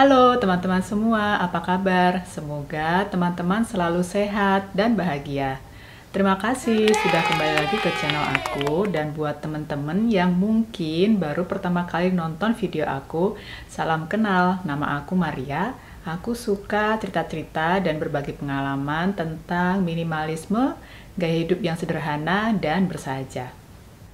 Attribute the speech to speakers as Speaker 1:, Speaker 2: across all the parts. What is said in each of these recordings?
Speaker 1: Halo teman-teman semua, apa kabar? Semoga teman-teman selalu sehat dan bahagia. Terima kasih sudah kembali lagi ke channel aku, dan buat teman-teman yang mungkin baru pertama kali nonton video aku, salam kenal, nama aku Maria. Aku suka cerita-cerita dan berbagi pengalaman tentang minimalisme, gaya hidup yang sederhana dan bersahaja.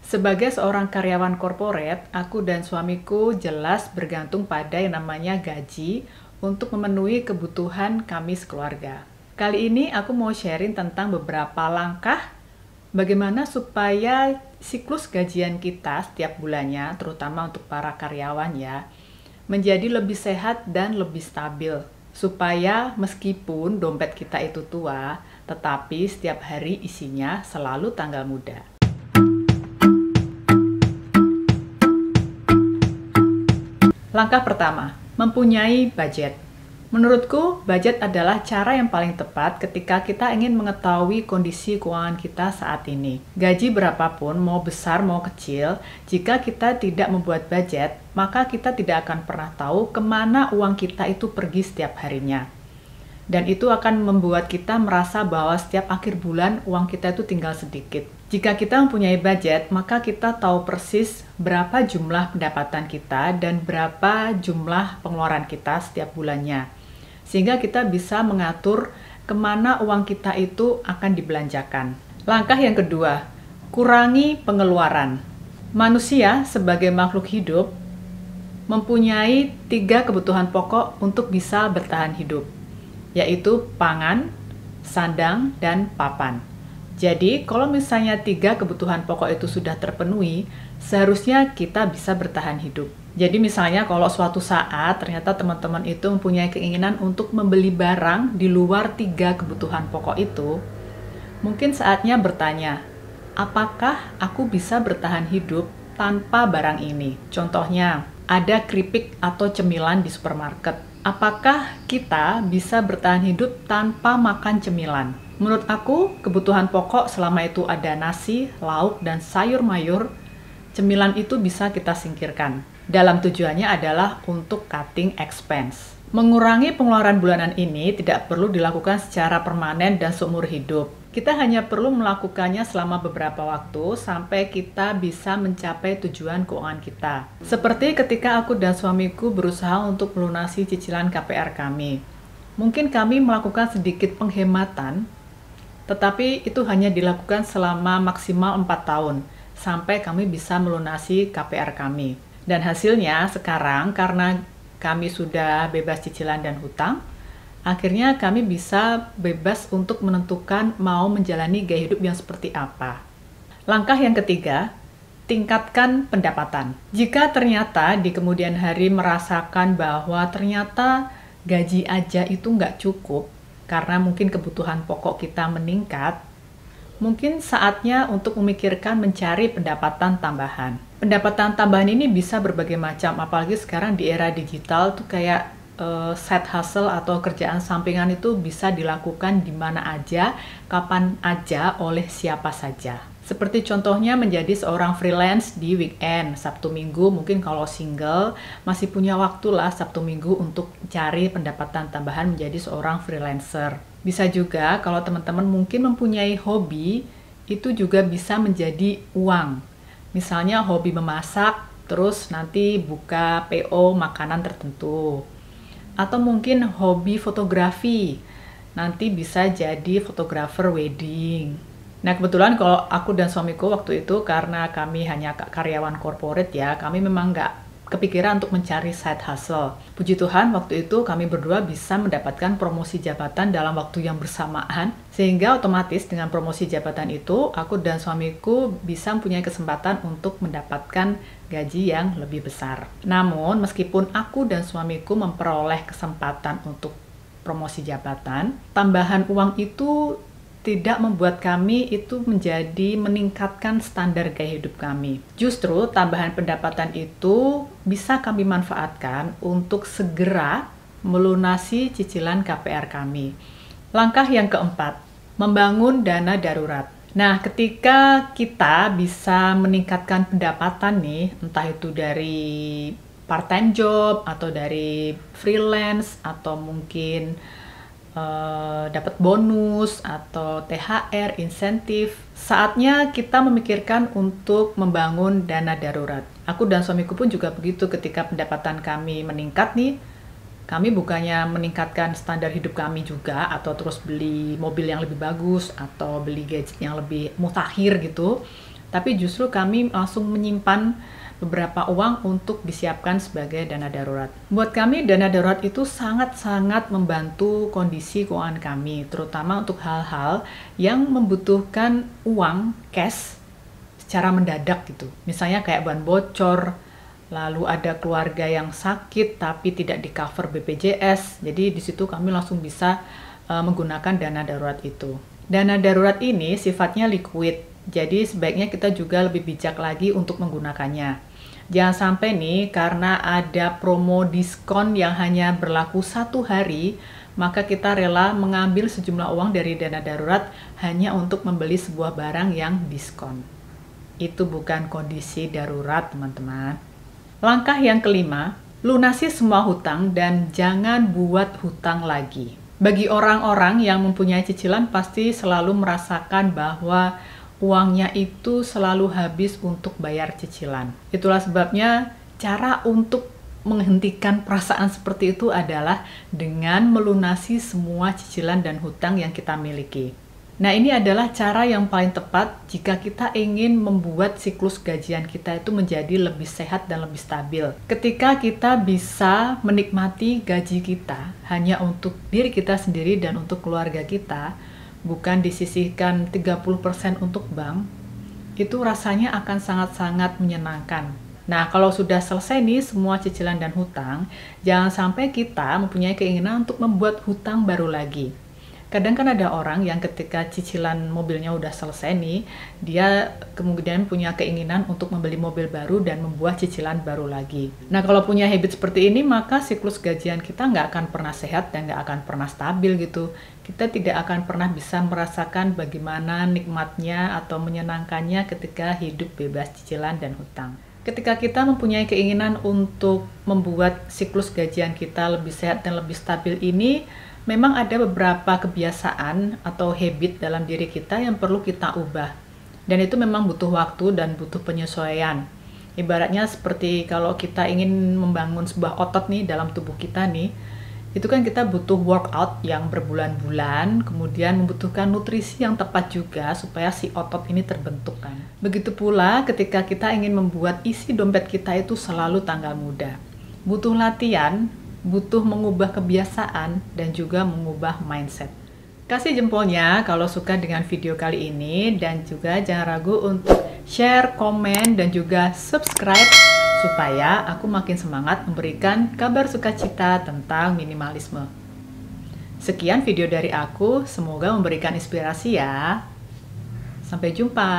Speaker 1: Sebagai seorang karyawan korporat, aku dan suamiku jelas bergantung pada yang namanya gaji untuk memenuhi kebutuhan kami sekeluarga. Kali ini aku mau sharing tentang beberapa langkah bagaimana supaya siklus gajian kita setiap bulannya, terutama untuk para karyawan ya, menjadi lebih sehat dan lebih stabil. Supaya meskipun dompet kita itu tua, tetapi setiap hari isinya selalu tanggal muda. Langkah pertama, mempunyai budget. Menurutku, budget adalah cara yang paling tepat ketika kita ingin mengetahui kondisi keuangan kita saat ini. Gaji berapapun, mau besar mau kecil, jika kita tidak membuat budget, maka kita tidak akan pernah tahu kemana uang kita itu pergi setiap harinya. Dan itu akan membuat kita merasa bahwa setiap akhir bulan uang kita itu tinggal sedikit. Jika kita mempunyai budget, maka kita tahu persis berapa jumlah pendapatan kita dan berapa jumlah pengeluaran kita setiap bulannya. Sehingga kita bisa mengatur kemana uang kita itu akan dibelanjakan. Langkah yang kedua, kurangi pengeluaran. Manusia sebagai makhluk hidup mempunyai 3 kebutuhan pokok untuk bisa bertahan hidup, yaitu pangan, sandang, dan papan. Jadi, kalau misalnya 3 kebutuhan pokok itu sudah terpenuhi, seharusnya kita bisa bertahan hidup. Jadi misalnya kalau suatu saat ternyata teman-teman itu mempunyai keinginan untuk membeli barang di luar 3 kebutuhan pokok itu, mungkin saatnya bertanya, apakah aku bisa bertahan hidup tanpa barang ini? Contohnya, ada keripik atau cemilan di supermarket. Apakah kita bisa bertahan hidup tanpa makan cemilan? Menurut aku, kebutuhan pokok selama itu ada nasi, lauk, dan sayur mayur, cemilan itu bisa kita singkirkan. Dalam tujuannya adalah untuk cutting expense. Mengurangi pengeluaran bulanan ini tidak perlu dilakukan secara permanen dan seumur hidup. Kita hanya perlu melakukannya selama beberapa waktu sampai kita bisa mencapai tujuan keuangan kita. Seperti ketika aku dan suamiku berusaha untuk melunasi cicilan KPR kami. Mungkin kami melakukan sedikit penghematan, tetapi itu hanya dilakukan selama maksimal 4 tahun, sampai kami bisa melunasi KPR kami. Dan hasilnya sekarang karena kami sudah bebas cicilan dan hutang, akhirnya kami bisa bebas untuk menentukan mau menjalani gaya hidup yang seperti apa. Langkah yang ketiga, tingkatkan pendapatan. Jika ternyata di kemudian hari merasakan bahwa ternyata gaji aja itu nggak cukup, karena mungkin kebutuhan pokok kita meningkat, mungkin saatnya untuk memikirkan mencari pendapatan tambahan. Pendapatan tambahan ini bisa berbagai macam, apalagi sekarang di era digital tuh kayak side hustle atau kerjaan sampingan itu bisa dilakukan di mana aja, kapan aja, oleh siapa saja. Seperti contohnya menjadi seorang freelance di weekend, Sabtu Minggu, mungkin kalau single masih punya waktu lah Sabtu Minggu untuk cari pendapatan tambahan menjadi seorang freelancer. Bisa juga kalau teman-teman mungkin mempunyai hobi, itu juga bisa menjadi uang. Misalnya hobi memasak, terus nanti buka PO makanan tertentu. Atau mungkin hobi fotografi, nanti bisa jadi fotografer wedding. Nah kebetulan kalau aku dan suamiku waktu itu karena kami hanya karyawan corporate ya, kami memang nggak kepikiran untuk mencari side hustle. Puji Tuhan waktu itu kami berdua bisa mendapatkan promosi jabatan dalam waktu yang bersamaan, sehingga otomatis dengan promosi jabatan itu aku dan suamiku bisa mempunyai kesempatan untuk mendapatkan gaji yang lebih besar. Namun meskipun aku dan suamiku memperoleh kesempatan untuk promosi jabatan, tambahan uang itu tidak membuat kami itu menjadi meningkatkan standar gaya hidup kami. Justru tambahan pendapatan itu bisa kami manfaatkan untuk segera melunasi cicilan KPR kami. Langkah yang keempat, membangun dana darurat. Nah, ketika kita bisa meningkatkan pendapatan nih, entah itu dari part-time job atau dari freelance atau mungkin dapat bonus atau THR, insentif. Saatnya kita memikirkan untuk membangun dana darurat. Aku dan suamiku pun juga begitu. Ketika pendapatan kami meningkat nih, kami bukannya meningkatkan standar hidup kami juga atau terus beli mobil yang lebih bagus atau beli gadget yang lebih mutakhir gitu, tapi justru kami langsung menyimpan beberapa uang untuk disiapkan sebagai dana darurat. Buat kami, dana darurat itu sangat-sangat membantu kondisi keuangan kami, terutama untuk hal-hal yang membutuhkan uang cash secara mendadak gitu. Misalnya kayak ban bocor, lalu ada keluarga yang sakit tapi tidak di-cover BPJS. Jadi di situ kami langsung bisa menggunakan dana darurat itu. Dana darurat ini sifatnya liquid, jadi sebaiknya kita juga lebih bijak lagi untuk menggunakannya. Jangan sampai nih karena ada promo diskon yang hanya berlaku 1 hari, maka kita rela mengambil sejumlah uang dari dana darurat hanya untuk membeli sebuah barang yang diskon. Itu bukan kondisi darurat, teman-teman. Langkah yang kelima, lunasi semua hutang dan jangan buat hutang lagi. Bagi orang-orang yang mempunyai cicilan pasti selalu merasakan bahwa uangnya itu selalu habis untuk bayar cicilan. Itulah sebabnya cara untuk menghentikan perasaan seperti itu adalah dengan melunasi semua cicilan dan hutang yang kita miliki. Nah, ini adalah cara yang paling tepat jika kita ingin membuat siklus gajian kita itu menjadi lebih sehat dan lebih stabil. Ketika kita bisa menikmati gaji kita hanya untuk diri kita sendiri dan untuk keluarga kita, bukan disisihkan 30% untuk bank, itu rasanya akan sangat-sangat menyenangkan. Nah, kalau sudah selesai nih semua cicilan dan hutang, jangan sampai kita mempunyai keinginan untuk membuat hutang baru lagi. Kadang kan ada orang yang ketika cicilan mobilnya udah selesai nih, dia kemudian punya keinginan untuk membeli mobil baru dan membuat cicilan baru lagi. Nah, kalau punya habit seperti ini, maka siklus gajian kita nggak akan pernah sehat dan nggak akan pernah stabil gitu. Kita tidak akan pernah bisa merasakan bagaimana nikmatnya atau menyenangkannya ketika hidup bebas cicilan dan hutang. Ketika kita mempunyai keinginan untuk membuat siklus gajian kita lebih sehat dan lebih stabil ini, memang ada beberapa kebiasaan atau habit dalam diri kita yang perlu kita ubah. Dan itu memang butuh waktu dan butuh penyesuaian. Ibaratnya seperti kalau kita ingin membangun sebuah otot nih dalam tubuh kita nih, itu kan kita butuh workout yang berbulan-bulan, kemudian membutuhkan nutrisi yang tepat juga supaya si otot ini terbentuk kan. Begitu pula ketika kita ingin membuat isi dompet kita itu selalu tanggal muda. Butuh latihan, butuh mengubah kebiasaan, dan juga mengubah mindset. Kasih jempolnya kalau suka dengan video kali ini, dan juga jangan ragu untuk share, komen, dan juga subscribe supaya aku makin semangat memberikan kabar sukacita tentang minimalisme. Sekian video dari aku, semoga memberikan inspirasi ya. Sampai jumpa.